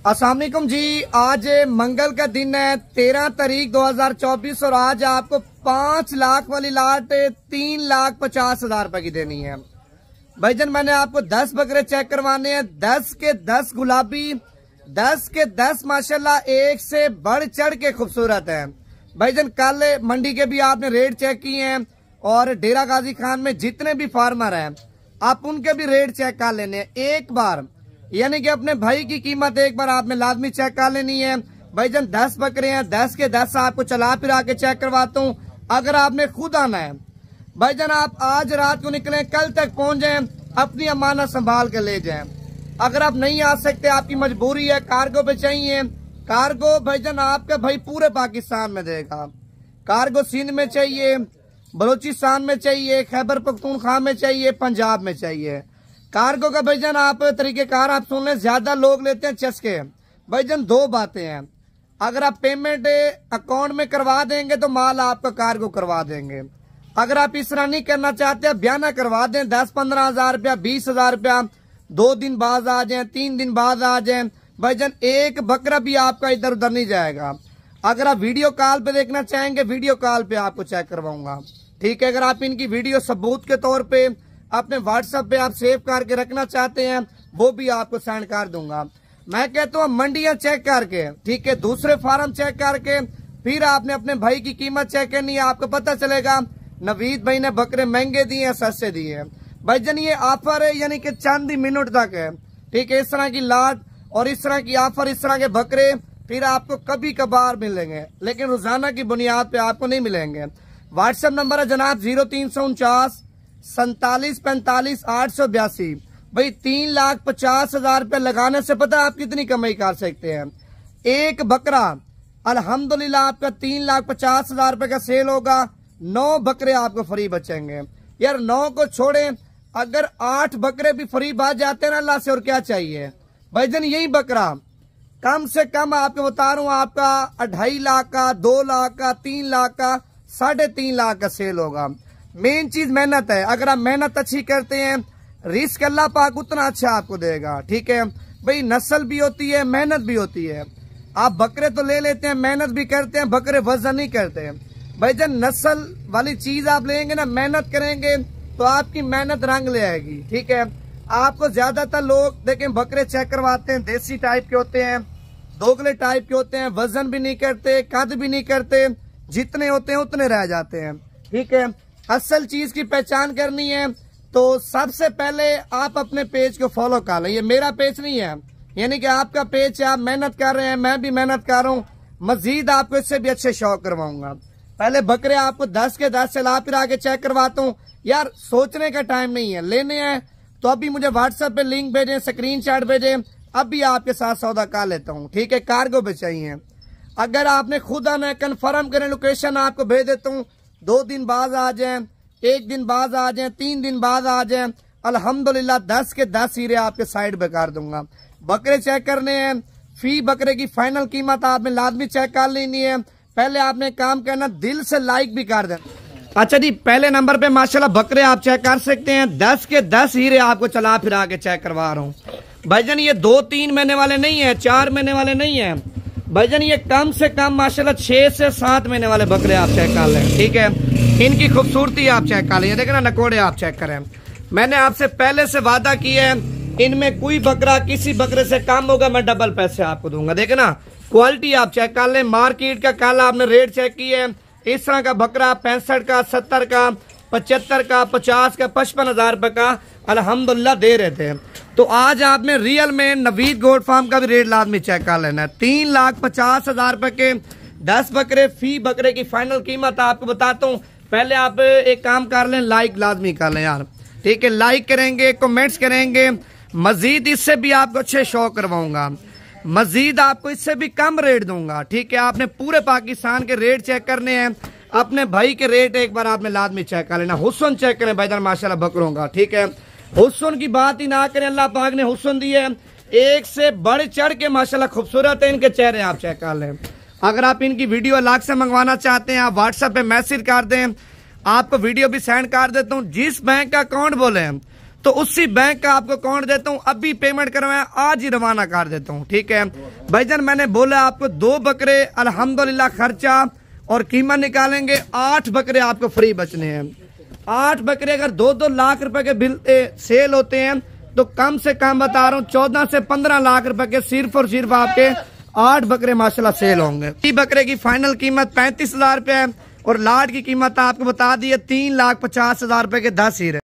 अस्सलाम वालेकुम जी। आज मंगल का दिन है 13 तारीख 2024 और आज आपको 5 लाख वाली लाट 3,50,000 रुपए की देनी है। भाईजान मैंने आपको 10 बकरे चेक करवाने हैं, 10 के 10 गुलाबी, 10 के 10 माशाल्लाह एक से बढ़ चढ़ के खूबसूरत है। भाईजान कल मंडी के भी आपने रेट चेक किए हैं और डेरा गाजी खान में जितने भी फार्मर हैं आप उनके भी रेट चेक कर लेने हैं एक बार, यानी कि अपने भाई की कीमत एक बार आपने लाजमी चेक कर लेनी है। भाईजान 10 बकरे हैं, 10 के 10 आपको चला फिरा के चेक करवाता हूँ। अगर आपने खुद आना है भाईजान आप आज रात को निकले, कल तक पहुंच जाए, अपनी अमानत संभाल के ले जाएं। अगर आप नहीं आ सकते, आपकी मजबूरी है, कार्गो पे चाहिए, कार्गो भाईजान आपका भाई पूरे पाकिस्तान में देगा। कार्गो सिंध में चाहिए, बलूचिस्तान में चाहिए, खैबर पख्तूनख्वा में चाहिए, पंजाब में चाहिए। कार्गो का भाईजान आप तरीकेकार आप सुन लें, ज्यादा लोग लेते हैं चस्के। भाईजान दो बातें हैं, अगर आप पेमेंट अकाउंट में करवा देंगे तो माल आपका कार्गो करवा देंगे। अगर आप इस तरह नहीं करना चाहते, बयाना करवा दें 10-15 हजार रुपया, 20,000 रुपया, 2 दिन बाद आ जाए, 3 दिन बाद आ जाए, भाईजान एक बकरा भी आपका इधर उधर नहीं जाएगा। अगर आप वीडियो कॉल पे देखना चाहेंगे, वीडियो कॉल पे आपको चेक करवाऊंगा, ठीक है। अगर आप इनकी वीडियो सबूत के तौर पे अपने व्हाट्सएप पे आप सेव करके रखना चाहते हैं, वो भी आपको सेंड कर दूंगा। मैं कहता हूँ मंडियां चेक करके, ठीक है, दूसरे फार्म चेक करके फिर आपने अपने भाई की कीमत चेक करनी है। आपको पता चलेगा नवीद भाई ने बकरे महंगे दिए हैं, सस्ते दिए हैं। भाईजान ये ऑफर है, यानी कि चंद ही मिनट तक है, ठीक है। इस तरह की लाट और इस तरह की ऑफर, इस तरह के बकरे फिर आपको कभी कभार मिलेंगे, लेकिन रोजाना की बुनियाद पे आपको नहीं मिलेंगे। व्हाट्सएप नंबर है जनाब 0349 47 45 882। भाई 3,50,000 रुपए लगाने से पता आप कितनी कमाई कर सकते हैं। एक बकरा अल्हम्दुलिल्लाह आपका 3,50,000 रुपए का सेल होगा, 9 बकरे आपको फ्री बचेंगे। यार 9 को छोड़े, अगर 8 बकरे भी फ्री बच जाते हैं ना अल्लाह से, और क्या चाहिए। भाईजान यही बकरा कम से कम आपको बता रहा हूँ आपका 2.5 लाख का, 2 लाख का, 3 लाख का, 3.5 लाख का सेल होगा। मेन चीज मेहनत है। अगर आप मेहनत अच्छी करते हैं, रिस्क अल्लाह पाक उतना अच्छा आपको देगा, ठीक है। भाई नस्ल भी होती है, मेहनत भी होती है। आप बकरे तो ले लेते हैं, मेहनत भी करते हैं, बकरे वजन नहीं करते। भाईजान नस्ल वाली चीज आप लेंगे ना, मेहनत करेंगे तो आपकी मेहनत रंग ले आएगी, ठीक है। आपको ज्यादातर लोग देखें बकरे चेक करवाते हैं, देसी टाइप के होते हैं, दोगले टाइप के होते हैं, वजन भी नहीं करते, कद भी नहीं करते, जितने होते हैं उतने रह जाते हैं, ठीक है। असल चीज की पहचान करनी है तो सबसे पहले आप अपने पेज को फॉलो कर लें। ये मेरा पेज नहीं है, यानी कि आपका पेज है, आप मेहनत कर रहे हैं, मैं भी मेहनत कर रहा हूँ, मजीद आपको इससे भी अच्छे शौक करवाऊंगा। पहले बकरे आपको 10 के 10 चला फिर आके चेक करवाता हूँ। यार सोचने का टाइम नहीं है, लेने हैं तो अभी मुझे व्हाट्सएप पे लिंक भेजें, स्क्रीनशॉट भेजें, अभी आपके साथ सौदा कर लेता हूँ, ठीक है। कार्गो पे चाहिए। अगर आपने खुद आना है, कन्फर्म करें, लोकेशन आपको भेज देता हूँ, 2 दिन बाद आ जाए, 1 दिन बाद आ जाए, 3 दिन बाद आ जाए, अल्हम्दुलिल्लाह 10 के 10 हीरे आपके साइड पे कर दूंगा। बकरे चेक करने हैं, फी बकरे की फाइनल कीमत आपने लाजमी चेक कर लेनी है। पहले आपने काम करना, दिल से लाइक भी कर दें। अच्छा जी, पहले नंबर पे माशाल्लाह बकरे आप चेक कर सकते हैं, 10 के 10 हीरे आपको चला फिरा के चेक करवा रहा हूँ। भाईजान ये 2-3 महीने वाले नहीं है, 4 महीने वाले नहीं है। भाईजान ये कम से कम माशाल्लाह 6 से 7 महीने वाले बकरे आप चेक कर लें, ठीक है। इनकी खूबसूरती आप चेक कर लें, देखें ना, नकोड़े आप चेक करें। मैंने आपसे पहले से वादा किया है, इनमें कोई बकरा किसी बकरे से कम होगा, मैं डबल पैसे आपको दूंगा। देखें ना, क्वालिटी आप चेक कर लें। मार्केट का कल आपने रेट चेक किया है, इस तरह का बकरा 65 का, 70 का, 75 का, 50 का, 55,000 रुपए का अल्हम्दुलिल्लाह दे रहे थे। तो आज आपने रियल में नवीद गोट फार्म का भी रेट लाजमी चेक कर लेना है। 3,50,000 रुपए के 10 बकरे, फी बकरे की फाइनल कीमत आपको बताता हूँ। पहले आप एक काम कर लें, लाइक लाजमी कर लें यार, ठीक है। लाइक करेंगे, कमेंट्स करेंगे, मजीद इससे भी आपको अच्छे शौक करवाऊंगा, मजीद आपको इससे भी कम रेट दूंगा, ठीक है। आपने पूरे पाकिस्तान के रेट चेक करने हैं, अपने भाई के रेट एक बार आपने लाजमी चेक कर लेना। हुस्न चेक करें भाईजान माशाल्लाह बकरों का, ठीक है। हुस्न की बात ही ना करें, अल्लाह पाक ने हुस्न दी है, एक से बढ़ चढ़ के माशाल्लाह खूबसूरत है। इनके चेहरे आप चेक कर लें। अगर आप इनकी वीडियो अलग से मंगवाना चाहते हैं, आप व्हाट्सएप पे मैसेज कर दें, आपको वीडियो भी सेंड कर देता हूँ। जिस बैंक का अकाउंट बोले तो उसी बैंक का आपको अकाउंट देता हूँ, अभी पेमेंट करवाएं, आज ही रवाना कर देता हूँ। ठीक है भाईजान, मैंने बोला आपको 2 बकरे अल्हम्दुलिल्लाह खर्चा और कीमत निकालेंगे, 8 बकरे आपको फ्री बचने हैं। 8 बकरे अगर 2-2 लाख रुपए के बिल सेल होते हैं तो कम से कम बता रहा हूँ 14 से 15 लाख रुपए के सिर्फ और सिर्फ आपके 8 बकरे माशाल्लाह सेल होंगे। बकरे की फाइनल कीमत 35,000 रुपए है और लाट की कीमत आपको बता दी है 3,50,000 रुपए के 10 हीरे।